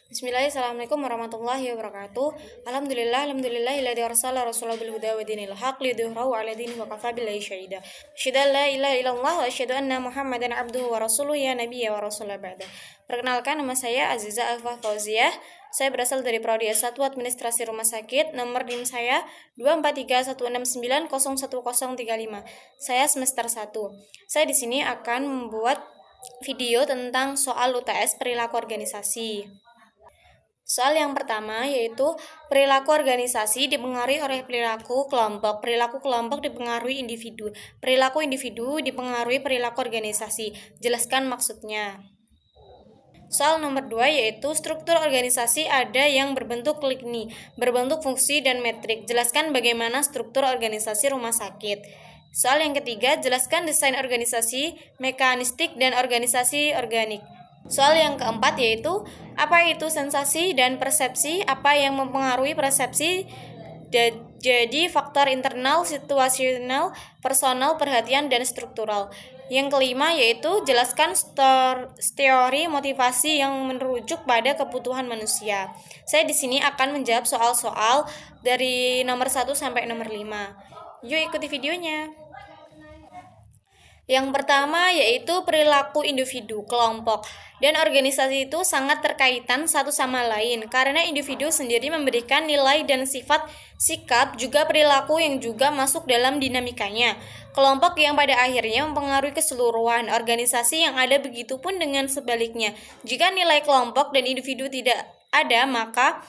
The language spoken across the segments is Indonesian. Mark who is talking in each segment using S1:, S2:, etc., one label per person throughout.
S1: Bismillahirrahmanirrahim. Assalamualaikum warahmatullahi wabarakatuh. Alhamdulillahilladzi arsala rasulahu bil huda wa dinil haq lidhhirahu 'ala dini wa kafa billahi syahida. Asyhadu an la ilaha illallah wa asyhadu anna Muhammadan abduhu wa rasuluhu ya nabiyya wa rasulah ba'da. Perkenalkan, nama saya Aziza Alfa Fauziah. Saya berasal dari Prodi S1 Administrasi Rumah Sakit. Nomor NIM saya 24316901035. Saya semester 1. Saya di sini akan membuat video tentang soal UTS perilaku organisasi. Soal yang pertama yaitu perilaku organisasi dipengaruhi oleh perilaku kelompok. Perilaku kelompok dipengaruhi individu. Perilaku individu dipengaruhi perilaku organisasi. Jelaskan maksudnya. Soal nomor 2 yaitu struktur organisasi ada yang berbentuk lini, berbentuk fungsi dan metrik. Jelaskan bagaimana struktur organisasi rumah sakit. Soal yang ketiga, jelaskan desain organisasi, mekanistik, dan organisasi organik. Soal yang keempat yaitu apa itu sensasi dan persepsi, apa yang mempengaruhi persepsi. Jadi faktor internal, situasional, personal, perhatian, dan struktural. Yang kelima yaitu jelaskan teori motivasi yang merujuk pada kebutuhan manusia. Saya di sini akan menjawab soal-soal dari nomor 1 sampai nomor 5. Yuk ikuti videonya. Yang pertama yaitu perilaku individu, kelompok, dan organisasi itu sangat terkaitan satu sama lain karena individu sendiri memberikan nilai dan sifat, sikap, juga perilaku yang juga masuk dalam dinamikanya. Kelompok yang pada akhirnya mempengaruhi keseluruhan organisasi yang ada, begitupun dengan sebaliknya. Jika nilai kelompok dan individu tidak ada, maka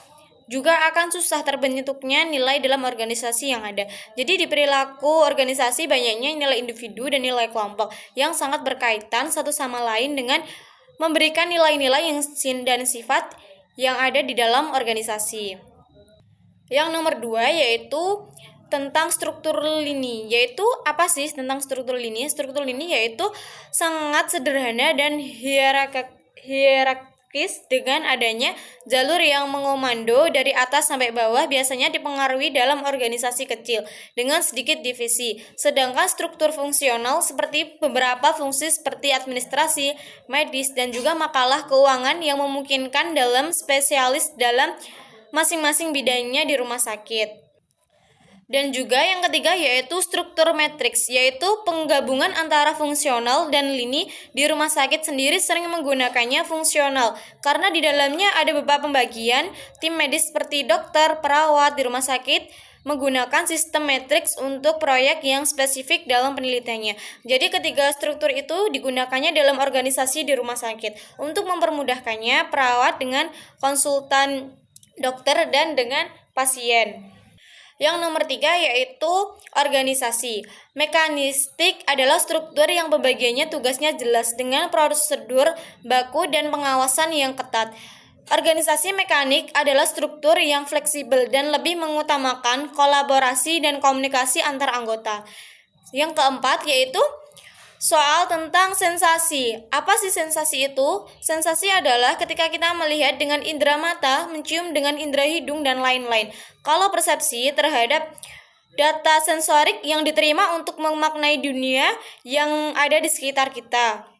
S1: juga akan susah terbentuknya nilai dalam organisasi yang ada. Jadi di perilaku organisasi banyaknya nilai individu dan nilai kelompok yang sangat berkaitan satu sama lain dengan memberikan nilai-nilai yang dan sifat yang ada di dalam organisasi. Yang nomor 2 yaitu tentang struktur lini. Yaitu apa sih tentang struktur lini? Struktur lini yaitu sangat sederhana dan hierarkis dengan adanya jalur yang mengomando dari atas sampai bawah, biasanya dipengaruhi dalam organisasi kecil dengan sedikit divisi. Sedangkan struktur fungsional seperti beberapa fungsi seperti administrasi, medis, dan juga makalah keuangan yang memungkinkan dalam spesialis dalam masing-masing bidangnya di rumah sakit. Dan juga yang ketiga yaitu struktur matriks, yaitu penggabungan antara fungsional dan lini. Di rumah sakit sendiri sering menggunakannya fungsional karena di dalamnya ada beberapa pembagian. Tim medis seperti dokter, perawat di rumah sakit menggunakan sistem matriks untuk proyek yang spesifik dalam penelitiannya. Jadi ketiga struktur itu digunakannya dalam organisasi di rumah sakit untuk mempermudahkannya perawat dengan konsultan dokter dan dengan pasien. Yang nomor 3 yaitu organisasi. Mekanistik adalah struktur yang pembagiannya tugasnya jelas dengan prosedur baku dan pengawasan yang ketat. Organisasi mekanik adalah struktur yang fleksibel dan lebih mengutamakan kolaborasi dan komunikasi antar anggota. Yang keempat yaitu soal tentang sensasi. Apa sih sensasi itu? Sensasi adalah ketika kita melihat dengan indera mata, mencium dengan indera hidung, dan lain-lain. Kalau persepsi terhadap data sensorik yang diterima untuk memaknai dunia yang ada di sekitar kita.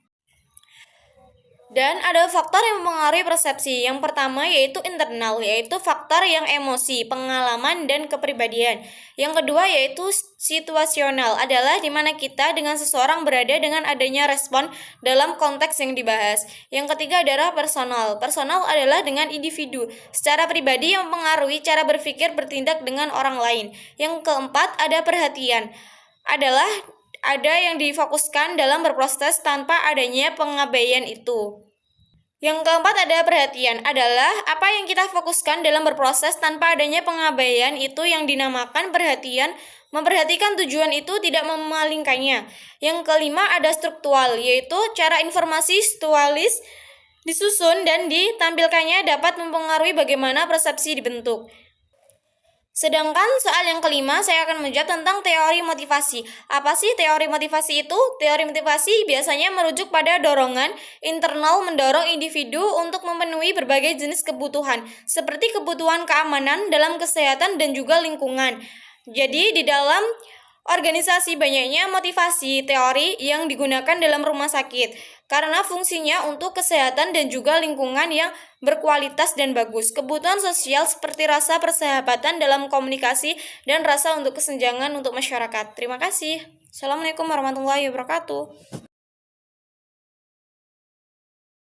S1: Dan ada faktor yang mempengaruhi persepsi. Yang pertama yaitu internal, yaitu faktor yang emosi, pengalaman, dan kepribadian. Yang kedua yaitu situasional, adalah di mana kita dengan seseorang berada dengan adanya respon dalam konteks yang dibahas. Yang ketiga adalah personal. Personal adalah dengan individu secara pribadi yang mempengaruhi cara berpikir bertindak dengan orang lain. Yang keempat ada perhatian, adalah ada yang difokuskan dalam berproses tanpa adanya pengabaian itu. Yang keempat ada perhatian, adalah apa yang kita fokuskan dalam berproses tanpa adanya pengabaian itu yang dinamakan perhatian. Memperhatikan tujuan itu tidak memalingkannya. Yang kelima ada struktural, yaitu cara informasi strukturalis disusun dan ditampilkannya dapat mempengaruhi bagaimana persepsi dibentuk. Sedangkan soal yang kelima saya akan menjawab tentang teori motivasi. Apa sih teori motivasi itu? Teori motivasi biasanya merujuk pada dorongan internal mendorong individu untuk memenuhi berbagai jenis kebutuhan, seperti kebutuhan keamanan dalam kesehatan dan juga lingkungan. Jadi di dalam Organisasi banyaknya motivasi teori yang digunakan dalam rumah sakit karena fungsinya untuk kesehatan dan juga lingkungan yang berkualitas dan bagus. Kebutuhan sosial seperti rasa persahabatan dalam komunikasi dan rasa untuk kesenjangan untuk masyarakat. Terima kasih. Assalamualaikum warahmatullahi wabarakatuh.